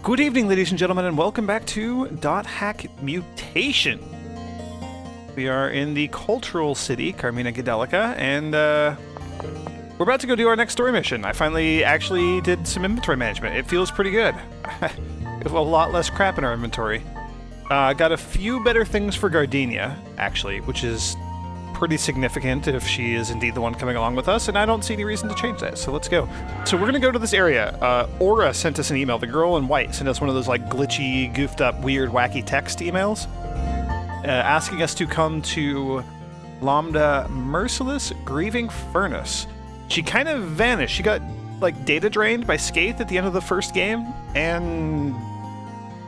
Good evening, ladies and gentlemen, and welcome back to .hack Mutation. We are in the cultural city, Carmina Gadelica, and we're about to go do our next story mission. I finally actually did some inventory management. It feels pretty good. We have a lot less crap in our inventory. Got a few better things for Gardenia, actually, which is pretty significant if she is indeed the one coming along with us, and I don't see any reason to change that, so let's go. So we're gonna go to this area. Aura sent us an email. The girl in white sent us one of those like glitchy, goofed up, weird, wacky text emails, asking us to come to Lambda Merciless Grieving Furnace. She kind of vanished. She got like data drained by Skaith at the end of the first game, and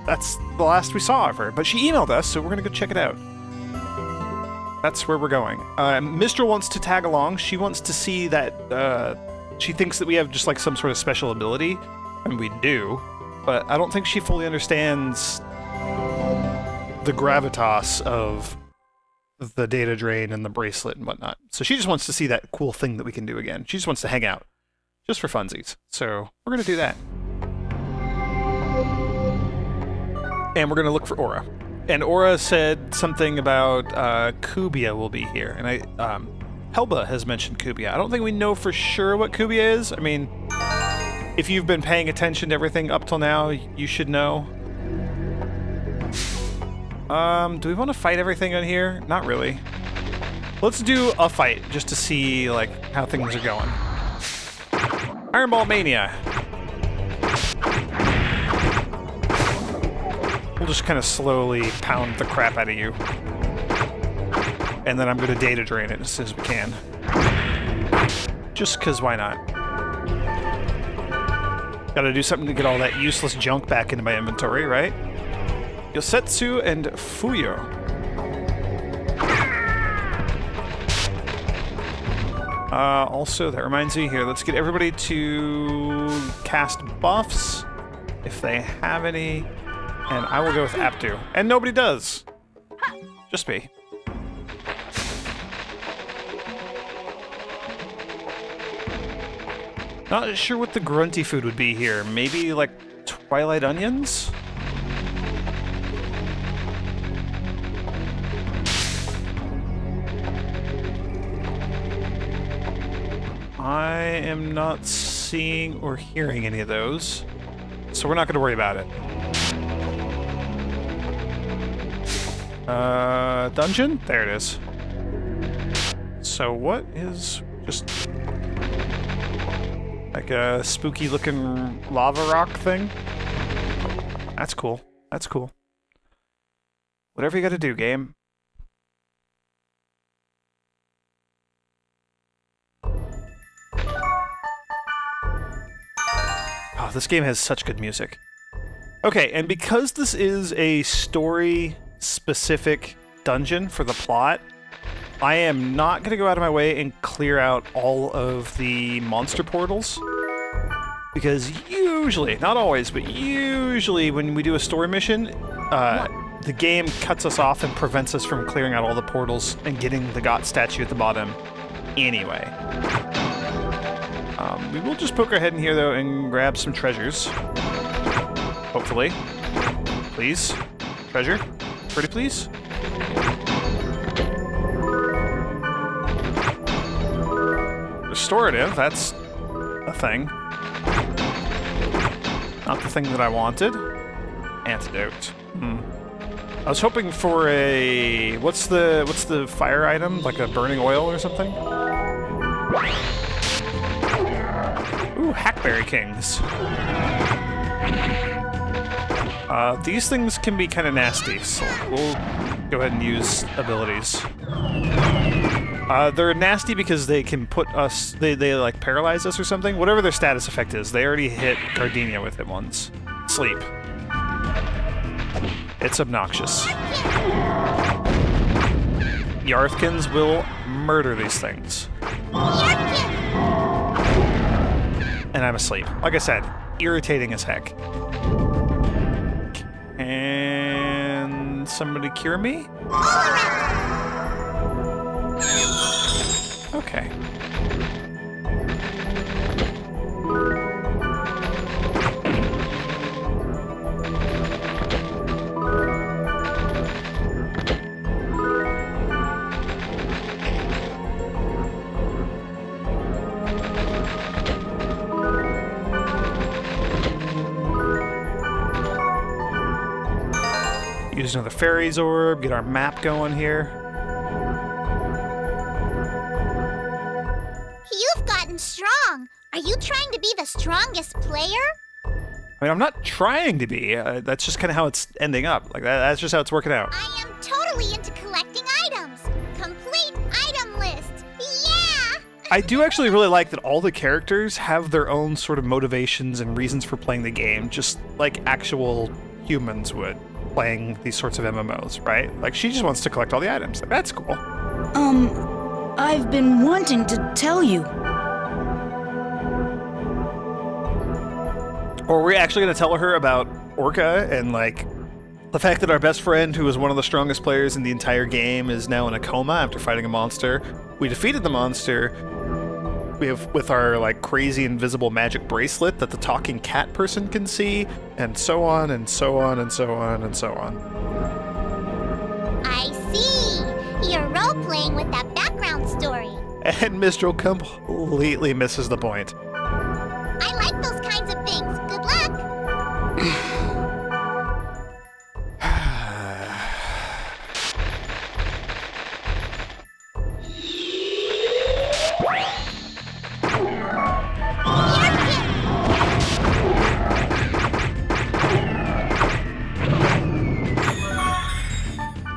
that's the last we saw of her. But she emailed us, so we're gonna go check it out. That's where we're going. Mistral wants to tag along. She wants to see that, she thinks that we have just like some sort of special ability, and we do, but I don't think she fully understands the gravitas of the data drain and the bracelet and whatnot. So she just wants to see that cool thing that we can do again. She just wants to hang out, just for funsies. So we're gonna do that. And we're gonna look for Aura. And Aura said something about Kubia will be here, and Helba has mentioned Kubia. I don't think we know for sure what Kubia is. I mean, if you've been paying attention to everything up till now, you should know. Do we want to fight everything on here? Not really. Let's do a fight just to see like how things are going. Ironball Mania. We'll just kind of slowly pound the crap out of you. And then I'm going to data drain it as soon as we can. Just because why not? Gotta do something to get all that useless junk back into my inventory, right? Yosetsu and Fuyo. Also, that reminds me here, let's get everybody to cast buffs, if they have any. And I will go with Aptu. And nobody does. Just me. Not sure what the grunty food would be here. Maybe like Twilight Onions? I am not seeing or hearing any of those. So we're not going to worry about it. Dungeon? There it is. So what is just like a spooky looking lava rock thing? That's cool. That's cool. Whatever you gotta do, game. Oh, this game has such good music. Okay, and because this is a story-specific dungeon for the plot, I am not going to go out of my way and clear out all of the monster portals. Because usually, not always, but usually when we do a story mission, the game cuts us off and prevents us from clearing out all the portals and getting the Got statue at the bottom anyway. We will just poke our head in here, though, and grab some treasures. Hopefully. Please. Treasure. Pretty please. Restorative, that's a thing. Not the thing that I wanted. Antidote. I was hoping for a... What's the fire item? Like a burning oil or something? Ooh, Hackberry Kings. These things can be kind of nasty, so we'll go ahead and use abilities. They're nasty because they can put us... They like paralyze us or something. Whatever their status effect is, they already hit Gardenia with it once. Sleep. It's obnoxious. Yarthkins will murder these things. And I'm asleep. Like I said, irritating as heck. Can somebody cure me? Okay. use another fairy's orb, get our map going here. You've gotten strong. Are you trying to be the strongest player? I mean, I'm not trying to be. That's just kind of how it's ending up. Like that's just how it's working out. I am totally into collecting items. Complete item list. Yeah! I do actually really like that all the characters have their own sort of motivations and reasons for playing the game, just like actual humans would playing these sorts of MMOs, right? Like she just wants to collect all the items. Like, that's cool. I've been wanting to tell you. Or are we actually going to tell her about Orca and, like, the fact that our best friend, who was one of the strongest players in the entire game, is now in a coma after fighting a monster? We defeated the monster with our, like, crazy invisible magic bracelet that the talking cat person can see, and so on, and so on, and so on, and so on. I see. You're role-playing with that background story. And Mistral completely misses the point. I like those kinds of things. Good luck.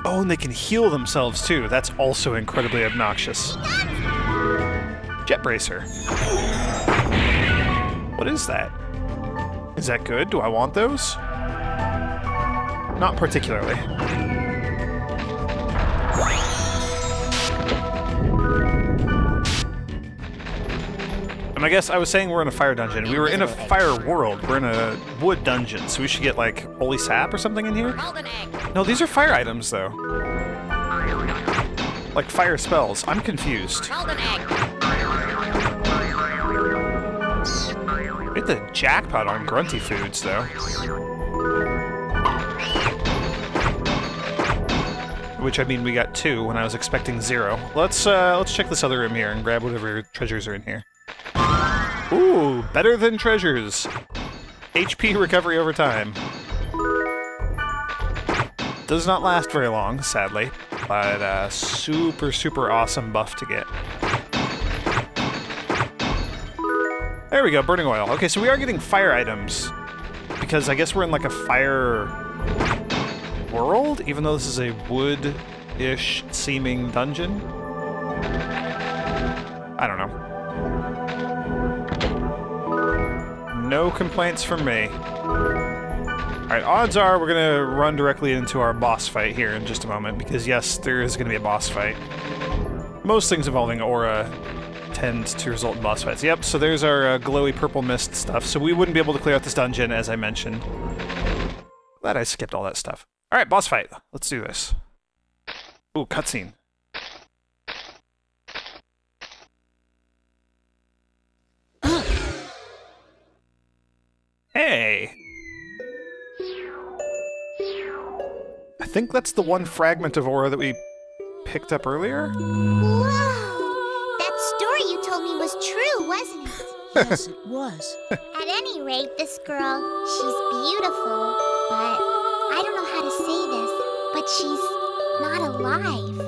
Oh, and they can heal themselves too. That's also incredibly obnoxious. Jet Bracer. What is that? Is that good? Do I want those? Not particularly. And I guess I was saying we're in a fire dungeon. We were in a fire world. We're in a wood dungeon, so we should get, like, holy sap or something in here? No, these are fire items, though. Like fire spells. I'm confused. We hit the jackpot on grunty foods, though. Which, I mean, we got 2 when I was expecting 0. Let's check this other room here and grab whatever treasures are in here. Ooh, better than treasures. HP recovery over time. Does not last very long, sadly, but super, super awesome buff to get. There we go, burning oil. Okay, so we are getting fire items, because I guess we're in like a fire world, even though this is a wood-ish seeming dungeon. I don't know. No complaints from me. Alright, odds are we're gonna run directly into our boss fight here in just a moment, because yes, there is gonna be a boss fight. Most things involving aura tend to result in boss fights. Yep, so there's our glowy purple mist stuff, so we wouldn't be able to clear out this dungeon, as I mentioned. Glad I skipped all that stuff. Alright, boss fight. Let's do this. Ooh, cutscene. Hey! I think that's the one fragment of aura that we picked up earlier? Whoa! That story you told me was true, wasn't it? Yes, it was. At any rate, this girl, she's beautiful, but I don't know how to say this, but she's not alive.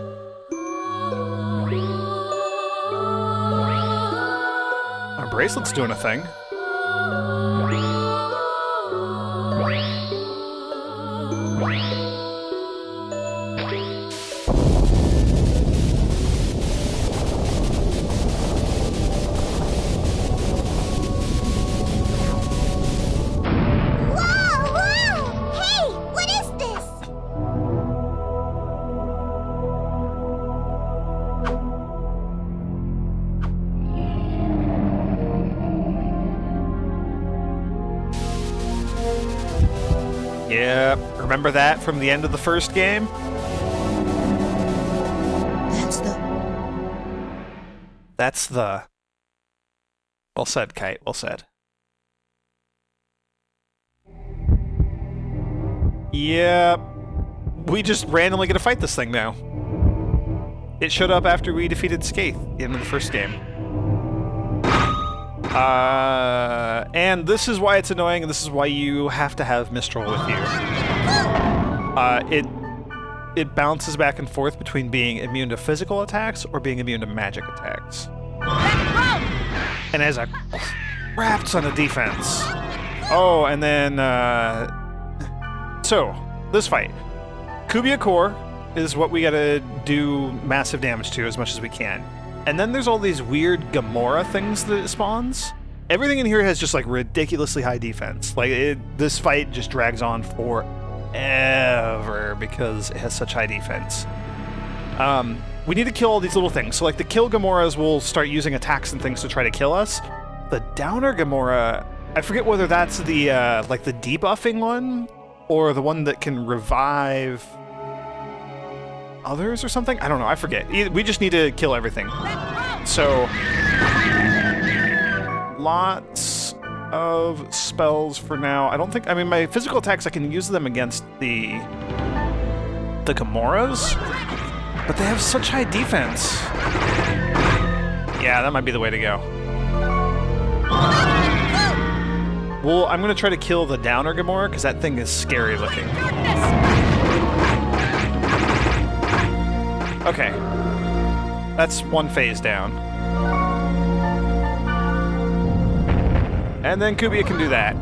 Our bracelet's doing a thing. Yeah, remember that from the end of the first game? That's the... Well said, Kite, well said. Yep. We just randomly get to fight this thing now. It showed up after we defeated Skaith at the end of the first game. And this is why it's annoying, and this is why you have to have Mistral with you. it bounces back and forth between being immune to physical attacks or being immune to magic attacks. And has a crap ton of defense. Oh, and then, so, this fight. Kubia Core is what we gotta do massive damage to as much as we can. And then there's all these weird Gamora things that it spawns. Everything in here has just like ridiculously high defense. Like, this fight just drags on forever because it has such high defense. We need to kill all these little things. So like the kill Gamoras will start using attacks and things to try to kill us. The downer Gamora, I forget whether that's the like the debuffing one or the one that can revive others or something. I don't know. I forget. We just need to kill everything. So lots of spells for now. I don't think. I mean, my physical attacks, I can use them against the Gamoras, but they have such high defense. Yeah, that might be the way to go. Well, I'm going to try to kill the downer Gamora, because that thing is scary looking. Okay. That's one phase down. And then Kubia can do that.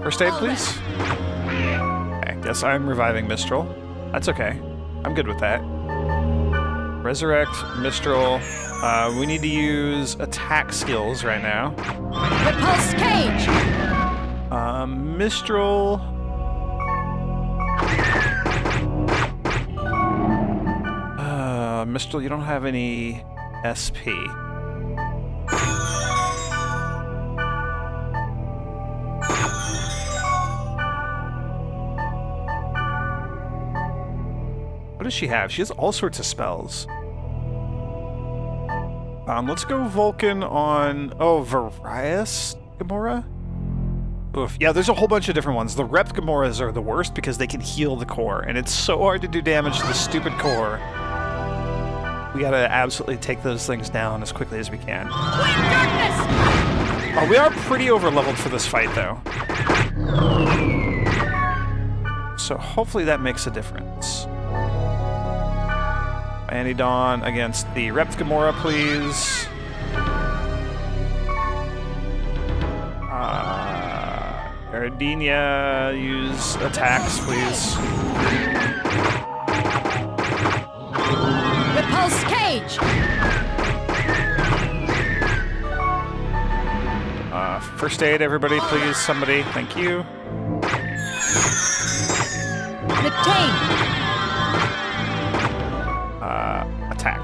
First aid, please. Okay, guess I'm reviving Mistral. That's okay. I'm good with that. Resurrect, Mistral. We need to use attack skills right now. Repulse cage! Mistral. Mistral, you don't have any SP. What does she have? She has all sorts of spells. Let's go Vulcan on... Oh, Varius Gamora? Oof. Yeah, there's a whole bunch of different ones. The Rep Gamoras are the worst because they can heal the core, and it's so hard to do damage to the stupid core. We gotta absolutely take those things down as quickly as we can. Oh, we are pretty over-leveled for this fight, though. So hopefully that makes a difference. Anidon against the Rep Gamora, please. Erdinia, use attacks, please. Repulse cage! First aid, everybody, please. Somebody, thank you. Retain! Attack.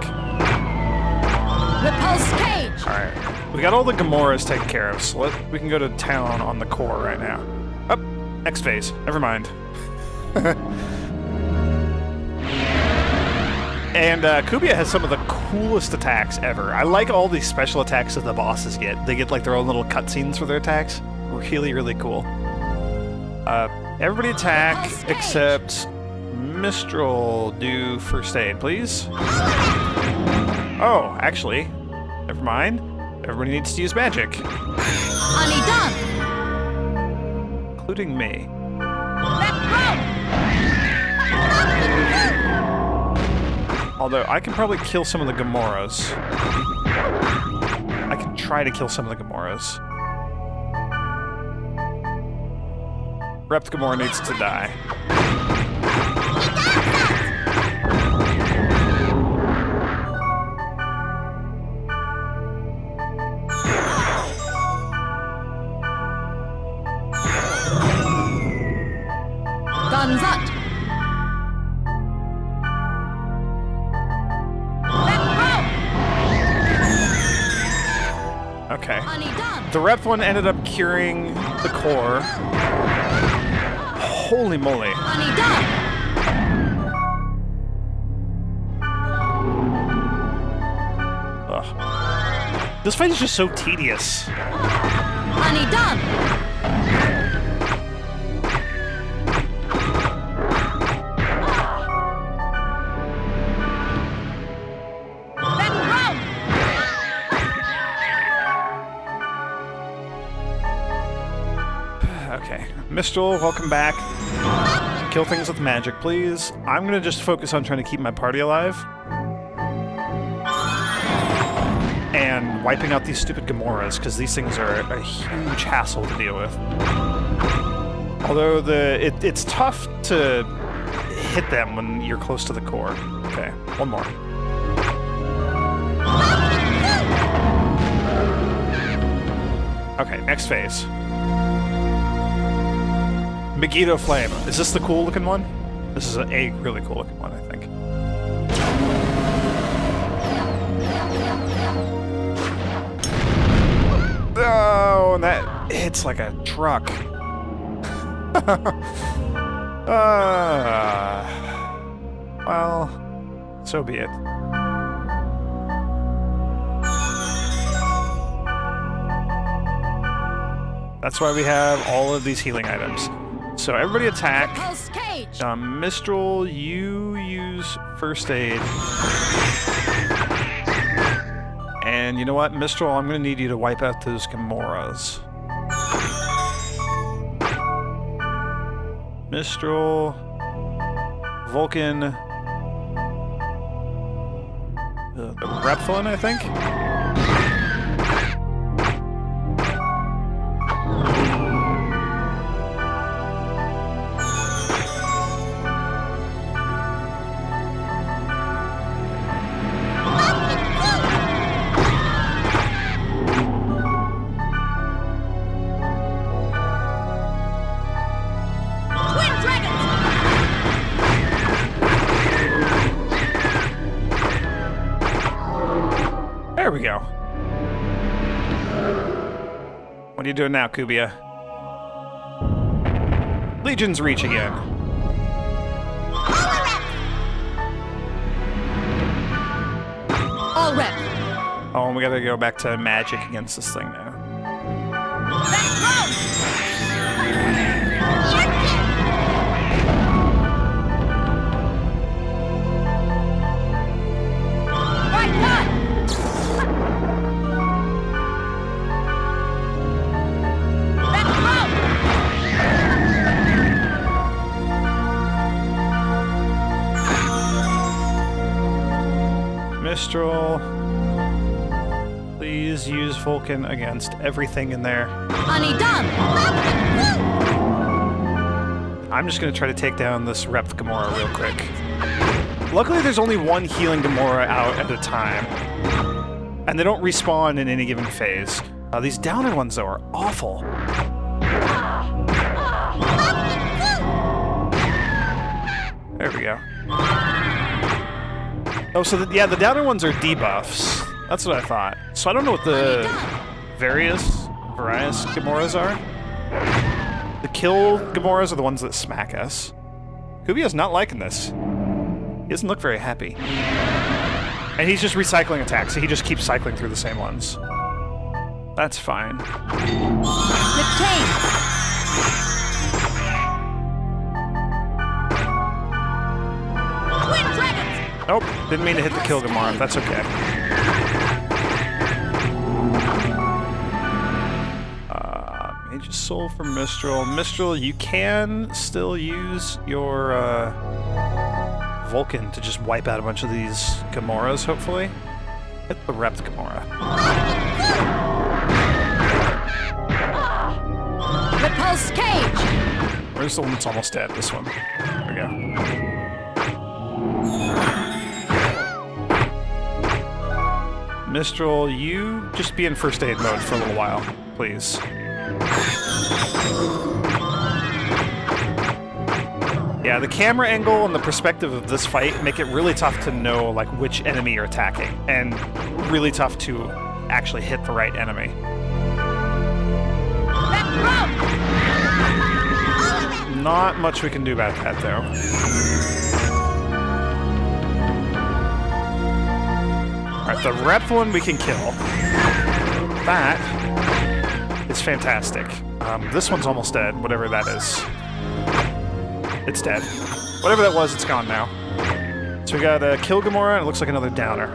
Repulse cage! Alright. We got all the Gamoras taken care of, so we can go to town on the core right now. Up! Next phase. Never mind. And Kubia has some of the coolest attacks ever. I like all these special attacks that the bosses get. They get like their own little cutscenes for their attacks. Really, really cool. Everybody attack except Mistral. Do first aid, please. Oh, actually, never mind. Everybody needs to use magic. Anidon! Including me. Although, I can probably kill some of the Gamoras. I can try to kill some of the Gamoras. Rep Gamora needs to die. Guns up! Okay. Anidon! The Rep one ended up curing the core. Holy moly. Anidon! Ugh. This fight is just so tedious. Anidon! Okay. Mistral, welcome back. Kill things with magic, please. I'm gonna just focus on trying to keep my party alive. And wiping out these stupid Gamoras, because these things are a huge hassle to deal with. Although it's tough to hit them when you're close to the core. Okay, one more. Okay, next phase. Megiddo Flame. Is this the cool looking one? This is a really cool looking one, I think. Oh, and that hits like a truck. Well, so be it. That's why we have all of these healing items. So everybody attack. Mistral, you use first aid. And you know what, Mistral, I'm gonna need you to wipe out those Gamoras. Mistral, Vulcan, the Repthilin, I think? There we go. What are you doing now, Kubia? Legion's Reach again. All rep. Oh, and we gotta go back to magic against this thing now. Mistral, please use Vulcan against everything in there. I'm just gonna try to take down this Repth Gamora real quick. Luckily, there's only one healing Gamora out at a time, and they don't respawn in any given phase. These downer ones, though, are awful. There we go. Oh, so yeah, the downer ones are debuffs. That's what I thought. So I don't know what the various Gamoras are. The kill Gamoras are the ones that smack us. Kubia's not liking this. He doesn't look very happy. And he's just recycling attacks, so he just keeps cycling through the same ones. That's fine. Nope, didn't mean to hit the kill Gamora. That's okay. Mage's Soul for Mistral. Mistral, you can still use your Vulcan to just wipe out a bunch of these Gamoras, hopefully. Hit the Repth Gamora. Repulse cage. Where's the one that's almost dead? This one. There we go. Mistral, you just be in first aid mode for a little while, please. Yeah, the camera angle and the perspective of this fight make it really tough to know like which enemy you're attacking, and really tough to actually hit the right enemy. Not much we can do about that, though. Alright, the Repth one we can kill. That is fantastic. This one's almost dead, whatever that is. It's dead. Whatever that was, it's gone now. So we got a kill Gamora, and it looks like another downer.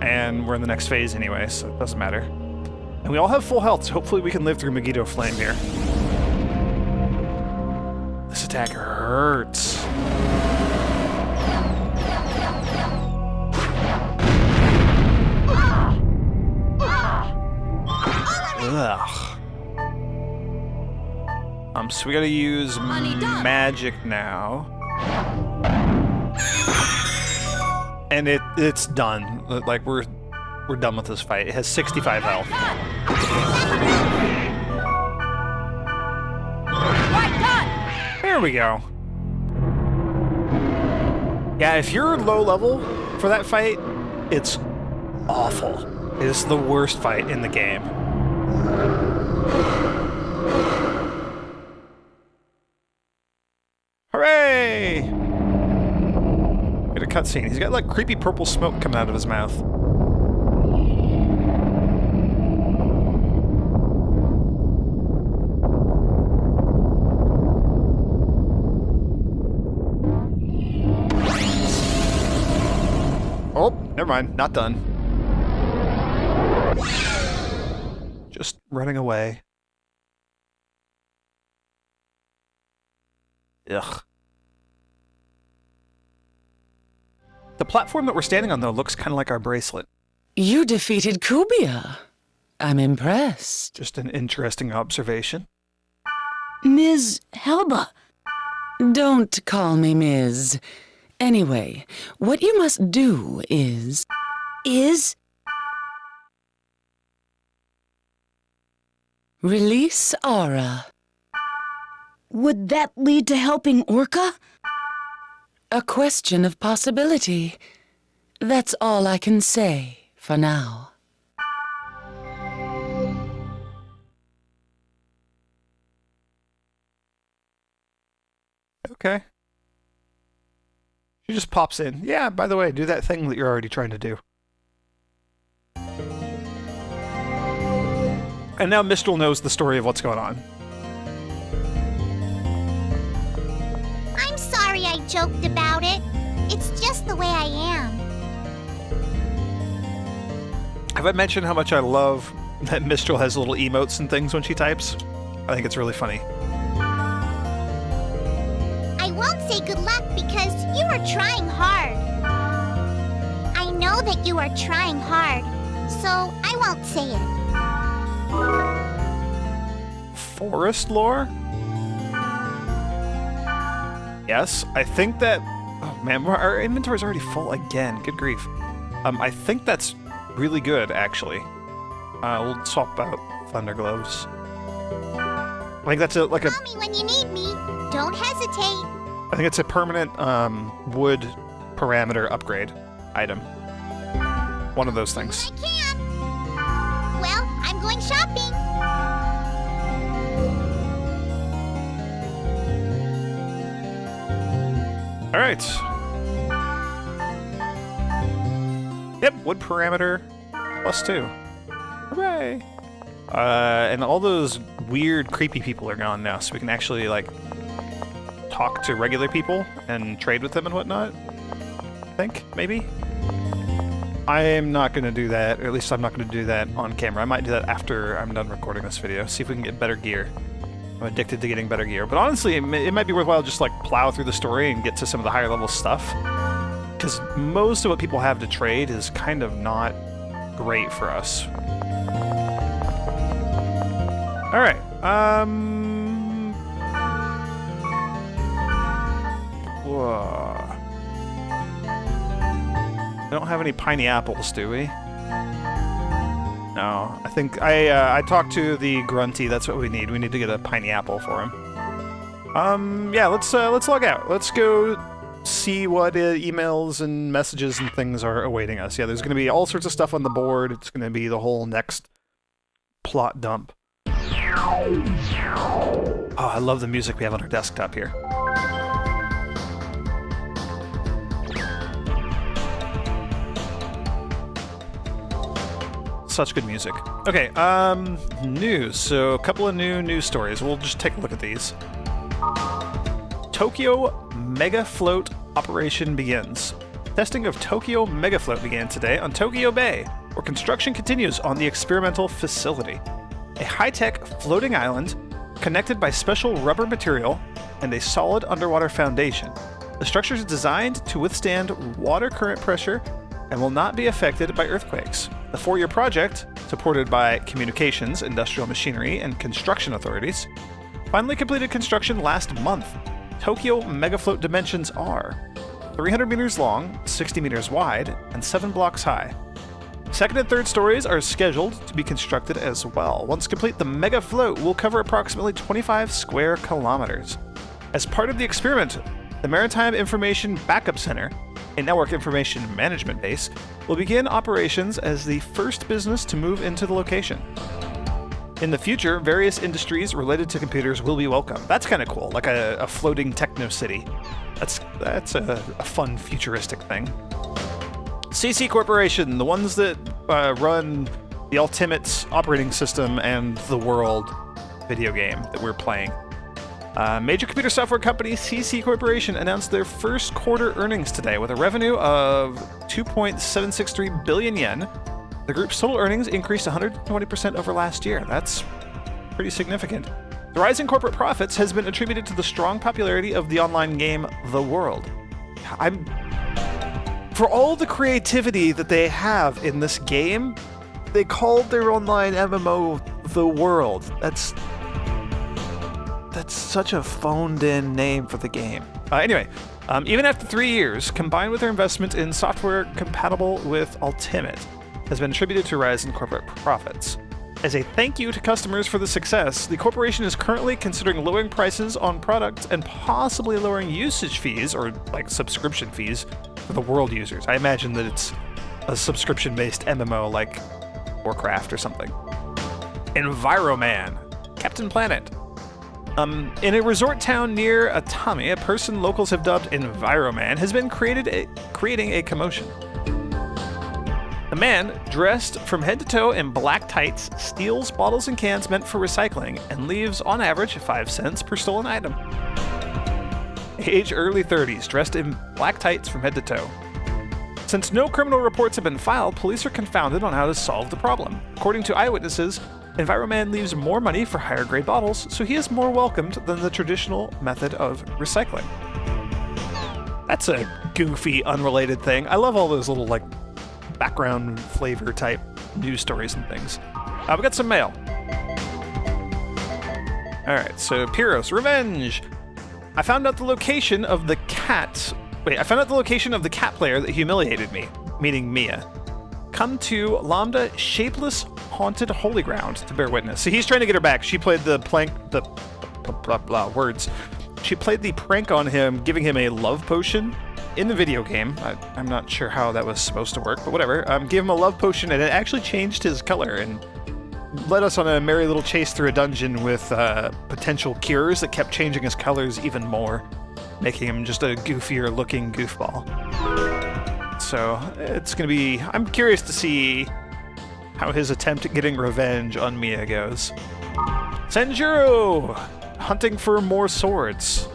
And we're in the next phase anyway, so it doesn't matter. And we all have full health, so hopefully we can live through Megiddo Flame here. This attack hurts. Ugh. So we gotta use magic now. And it's done. Like we're done with this fight. It has 65 health. There we go. Yeah, if you're low level for that fight, it's awful. It is the worst fight in the game. Hooray! Get a cutscene. He's got like creepy purple smoke coming out of his mouth. Oh, never mind. Not done. Just running away. Ugh. The platform that we're standing on, though, looks kind of like our bracelet. You defeated Kubia. I'm impressed. Just an interesting observation. Ms. Helba. Don't call me Ms. Anyway, what you must do is... Release Aura. Would that lead to helping Orca? A question of possibility. That's all I can say for now. Okay. She just pops in. Yeah, by the way, do that thing that you're already trying to do. And now Mistral knows the story of what's going on. I'm sorry I joked about it. It's just the way I am. Have I mentioned how much I love that Mistral has little emotes and things when she types? I think it's really funny. I won't say good luck because you are trying hard. I know that you are trying hard, so I won't say it. Forest lore? Yes, I think that... Oh man, our inventory's already full again. Good grief. I think that's really good, actually. We'll swap out Thunder Gloves. I think that's like a... Call me when you need me. Don't hesitate. I think it's a permanent wood parameter upgrade item. One of those things. I can. Well, I'm going shopping. All right. Yep, wood parameter +2. Hooray! And all those weird, creepy people are gone now, so we can actually, like, talk to regular people and trade with them and whatnot. I think, maybe? I am not going to do that, or at least I'm not going to do that on camera. I might do that after I'm done recording this video, see if we can get better gear. I'm addicted to getting better gear. But honestly, it might be worthwhile just, like, plow through the story and get to some of the higher level stuff. Because most of what people have to trade is kind of not great for us. Alright, whoa. We don't have any piney apples, do we? No, I think I talked to the Grunty. That's what we need. We need to get a piney apple for him. Yeah, let's log out. Let's go see what emails and messages and things are awaiting us. Yeah, there's going to be all sorts of stuff on the board. It's going to be the whole next plot dump. Oh, I love the music we have on our desktop here. Such good music. Okay, news. So a couple of new news stories. We'll just take a look at these. Tokyo Mega Float operation begins. Testing of Tokyo Mega Float began today on Tokyo Bay, where construction continues on the experimental facility. A high-tech floating island connected by special rubber material and a solid underwater foundation. The structure is designed to withstand water current pressure and will not be affected by earthquakes. The 4-year project, supported by communications, industrial machinery, and construction authorities, finally completed construction last month. Tokyo Megafloat dimensions are 300 meters long, 60 meters wide, and 7 blocks high. Second and third stories are scheduled to be constructed as well. Once complete, the Mega Float will cover approximately 25 square kilometers. As part of the experiment, the Maritime Information Backup Center, a network information management base, will begin operations as the first business to move into the location. In the future, various industries related to computers will be welcome. That's kind of cool, like a floating techno city. That's a fun futuristic thing. CC Corporation, the ones that run the Ultimate operating system and the World video game that we're playing. Major computer software company CC Corporation announced their first quarter earnings today with a revenue of 2.763 billion yen. The group's total earnings increased 120% over last year. That's pretty significant. The rise in corporate profits has been attributed to the strong popularity of the online game The World. For all the creativity that they have in this game, they called their online MMO The World. That's such a phoned-in name for the game. Anyway, even after 3 years, combined with their investment in software compatible with Ultimate, has been attributed to a rise in corporate profits. As a thank you to customers for the success, the corporation is currently considering lowering prices on products and possibly lowering usage fees, or like subscription fees, for the World users. I imagine that it's a subscription-based MMO like Warcraft or something. Enviroman, Captain Planet. In a resort town near Atami, a person locals have dubbed Enviroman has been creating a commotion. The man, dressed from head to toe in black tights, steals bottles and cans meant for recycling and leaves, on average, 5 cents per stolen item. Age early 30s, dressed in black tights from head to toe. Since no criminal reports have been filed, police are confounded on how to solve the problem. According to eyewitnesses, Enviroman leaves more money for higher grade bottles, so he is more welcomed than the traditional method of recycling. That's a goofy, unrelated thing. I love all those little, like, background flavor type news stories and things. We got some mail. Alright, so Pyros, revenge! I found out the location of the cat player that humiliated me, meaning Mia. Come to Lambda Shapeless Haunted Holy Ground to bear witness. So he's trying to get her back. She played She played the prank on him, giving him a love potion in the video game. I'm not sure how that was supposed to work, but whatever. Gave him a love potion, and it actually changed his color and led us on a merry little chase through a dungeon with potential cures that kept changing his colors even more, making him just a goofier looking goofball. So it's gonna be... I'm curious to see how his attempt at getting revenge on Mia goes. Senjuro! Hunting for more swords.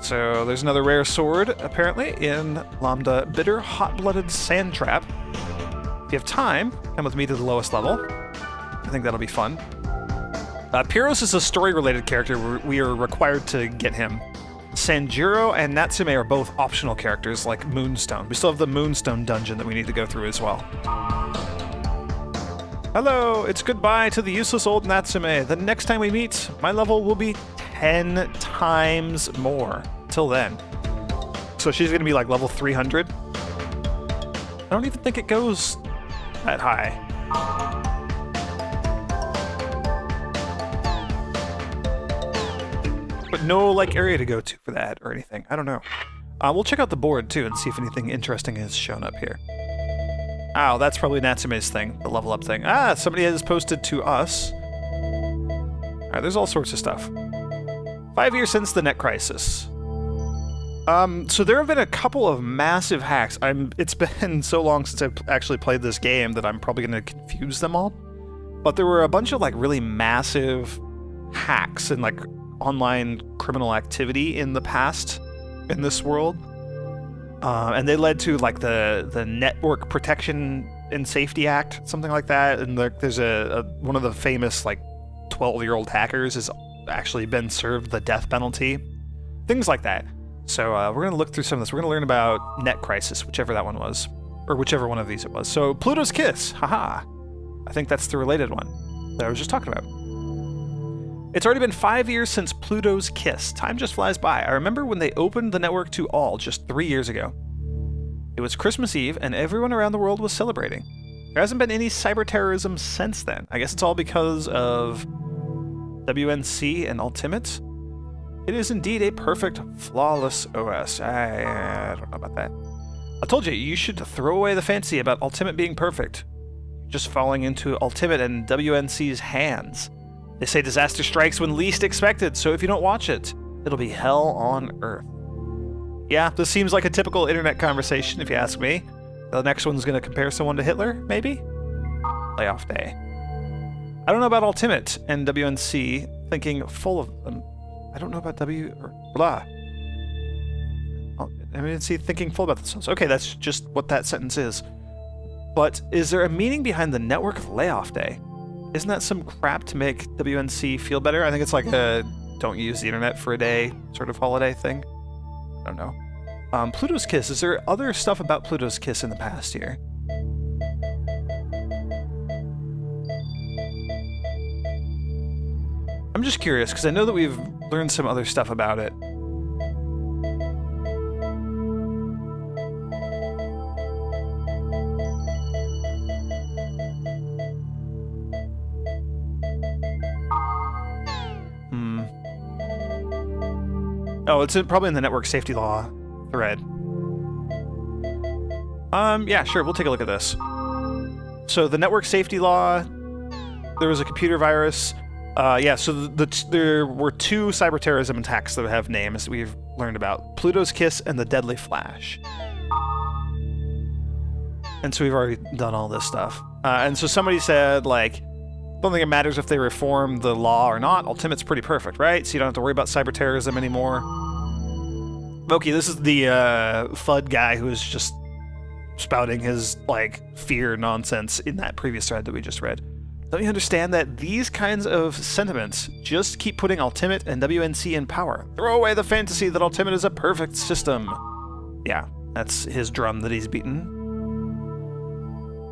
So there's another rare sword, apparently, in Lambda Bitter Hot-Blooded Sand Trap. If you have time, come with me to the lowest level. I think that'll be fun. Pyros is a story-related character. We are required to get him. Sanjuro and Natsume are both optional characters, like Moonstone. We still have the Moonstone dungeon that we need to go through as well. Hello, it's goodbye to the useless old Natsume. The next time we meet, my level will be 10 times more. Till then. So she's gonna be like level 300? I don't even think it goes that high. But no, like, area to go to for that or anything. I don't know. We'll check out the board, too, and see if anything interesting has shown up here. Oh, that's probably Natsume's thing, the level up thing. Ah, somebody has posted to us. Alright, there's all sorts of stuff. 5 years since the net crisis. So there have been a couple of massive hacks. It's been so long since I've actually played this game that I'm probably going to confuse them all. But there were a bunch of, like, really massive hacks and, like, online criminal activity in the past in this world. And they led to, like, the Network Protection and Safety Act, something like that. And there's one of the famous, like, 12-year-old hackers has actually been served the death penalty things like that. So we're going to look through some of this. We're going to learn about Net Crisis, whichever that one was, or whichever one of these it was. So Pluto's Kiss, haha. I think that's the related one that I was just talking about. It's already been 5 years since Pluto's Kiss. Time just flies by. I remember when they opened the network to all just 3 years ago. It was Christmas Eve, and everyone around the world was celebrating. There hasn't been any cyber terrorism since then. I guess it's all because of WNC and Ultimate. It is indeed a perfect, flawless OS. I don't know about that. I told you, you should throw away the fancy about Ultimate being perfect. Just falling into Ultimate and WNC's hands. They say disaster strikes when least expected, so if you don't watch it, it'll be hell on earth. Yeah, this seems like a typical internet conversation, if you ask me. The next one's going to compare someone to Hitler, maybe? Layoff day. I don't know about Ultimate and WNC thinking full of them. I don't know about blah. WNC thinking full about themselves. Okay, that's just what that sentence is. But is there a meaning behind the network of layoff day? Isn't that some crap to make WNC feel better? I think it's like a don't use the internet for a day sort of holiday thing. I don't know. Pluto's Kiss. Is there other stuff about Pluto's Kiss in the past here? I'm just curious, because I know that we've learned some other stuff about it. Oh, it's probably in the network safety law thread. Yeah, sure, we'll take a look at this. So the network safety law, there was a computer virus. Yeah, so there were 2 cyber terrorism attacks that have names that we've learned about. Pluto's Kiss and the Deadly Flash. And so we've already done all this stuff. And so somebody said, like, I don't think it matters if they reform the law or not. Ultimate's pretty perfect, right? So you don't have to worry about cyber terrorism anymore. Okay, this is the FUD guy who is just spouting his, like, fear nonsense in that previous thread that we just read. Don't you understand that these kinds of sentiments just keep putting Ultimate and WNC in power? Throw away the fantasy that Ultimate is a perfect system. Yeah, that's his drum that he's beaten.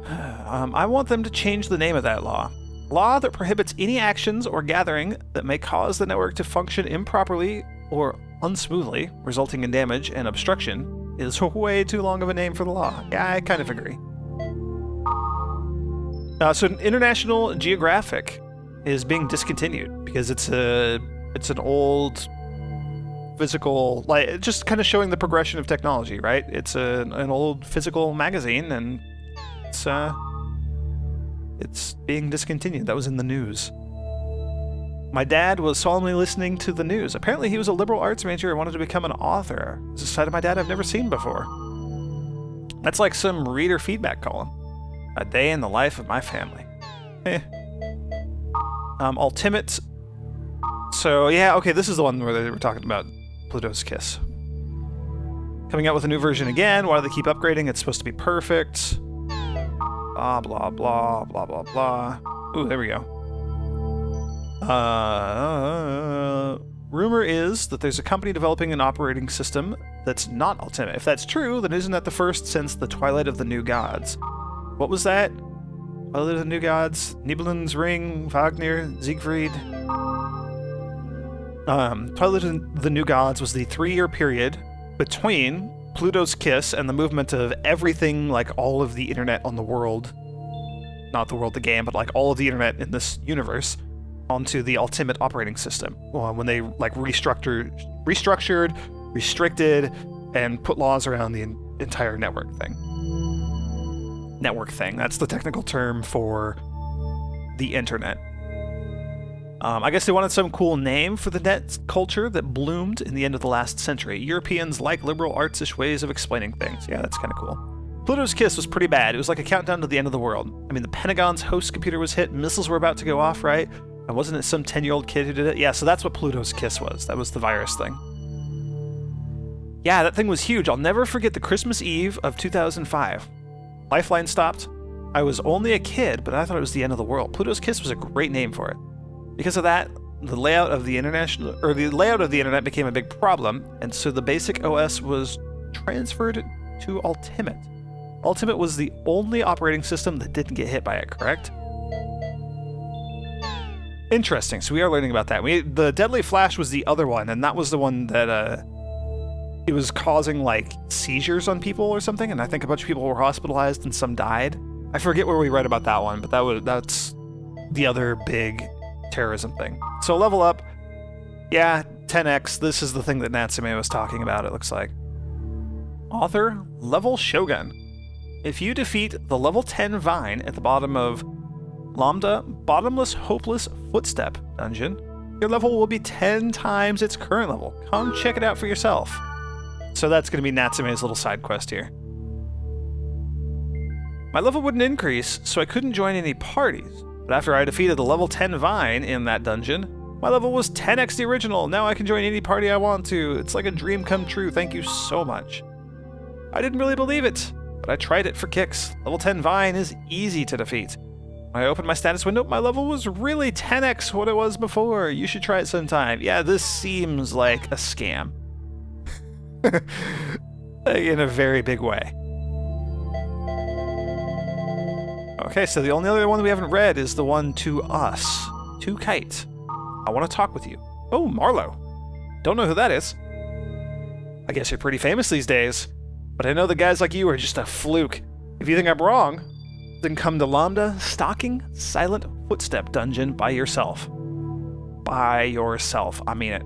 I want them to change the name of that law. Law that prohibits any actions or gathering that may cause the network to function improperly or unsmoothly, resulting in damage and obstruction, is way too long of a name for the law. Yeah, I kind of agree. So International Geographic is being discontinued because it's an old physical, like, just kind of showing the progression of technology, right? It's an old physical magazine, and it's being discontinued. That was in the news. My dad was solemnly listening to the news. Apparently he was a liberal arts major and wanted to become an author. It's a side of my dad I've never seen before. That's like some reader feedback column. A day in the life of my family. Ultimate. So yeah, okay, this is the one where they were talking about Pluto's Kiss. Coming out with a new version again. Why do they keep upgrading? It's supposed to be perfect. Blah, blah, blah, blah, blah, blah. Ooh, there we go. Rumor is that there's a company developing an operating system that's not Ultimate. If that's true, then isn't that the first since the Twilight of the New Gods? What was that? Twilight of the New Gods? Nibelung's Ring? Wagner? Siegfried? Twilight of the New Gods was the 3-year period between Pluto's Kiss and the movement of everything, like all of the internet on the world, not the world, the game, but like all of the internet in this universe, onto the Ultimate operating system. When they like restructured, restricted, and put laws around the entire network thing. Network thing, that's the technical term for the internet. I guess they wanted some cool name for the net culture that bloomed in the end of the last century. Europeans like liberal arts-ish ways of explaining things. Yeah, that's kind of cool. Pluto's Kiss was pretty bad. It was like a countdown to the end of the world. I mean, the Pentagon's host computer was hit, missiles were about to go off, right? And wasn't it some 10-year-old kid who did it? Yeah, so that's what Pluto's Kiss was. That was the virus thing. Yeah, that thing was huge. I'll never forget the Christmas Eve of 2005. Lifeline stopped. I was only a kid, but I thought it was the end of the world. Pluto's Kiss was a great name for it. Because of that, the layout of the internet became a big problem, and so the basic OS was transferred to Ultimate. Ultimate was the only operating system that didn't get hit by it, correct? Interesting, so we are learning about that. The Deadly Flash was the other one, and that was the one that, it was causing, like, seizures on people or something, and I think a bunch of people were hospitalized and some died. I forget where we read about that one, but that's the other big terrorism thing. So level up, yeah, 10x, this is the thing that Natsume was talking about, it looks like. Author, Level Shogun. If you defeat the level 10 Vine at the bottom of Lambda Bottomless Hopeless Footstep dungeon, your level will be 10 times its current level. Come check it out for yourself. So that's going to be Natsume's little side quest here. My level wouldn't increase, so I couldn't join any parties. But after I defeated the level 10 Vine in that dungeon, my level was 10x the original. Now I can join any party I want to. It's like a dream come true. Thank you so much. I didn't really believe it, but I tried it for kicks. Level 10 Vine is easy to defeat. When I opened my status window, my level was really 10x what it was before. You should try it sometime. Yeah, this seems like a scam. In a very big way. Okay, so the only other one we haven't read is the one to us. To Kite. I want to talk with you. Oh, Marlowe. Don't know who that is. I guess you're pretty famous these days. But I know that guys like you are just a fluke. If you think I'm wrong, then come to Lambda Stalking Silent Footstep Dungeon by yourself. By yourself. I mean it.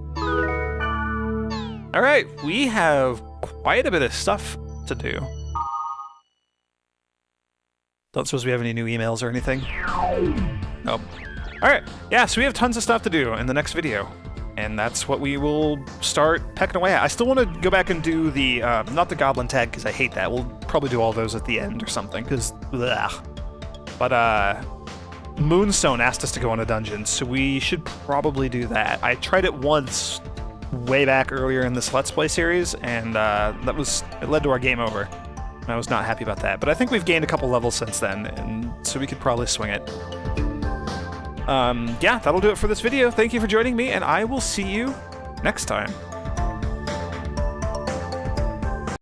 Alright, we have quite a bit of stuff to do. Don't suppose we have any new emails or anything? Nope. Alright, yeah, so we have tons of stuff to do in the next video. And that's what we will start pecking away at. I still want to go back and do the, not the Goblin Tag, because I hate that. We'll probably do all those at the end or something, because, But, Moonstone asked us to go on a dungeon, so we should probably do that. I tried it once way back earlier in this Let's Play series, and it led to our game over. I was not happy about that, but I think we've gained a couple levels since then, and so we could probably swing it. Yeah, that'll do it for this video. Thank you for joining me, and I will see you next time.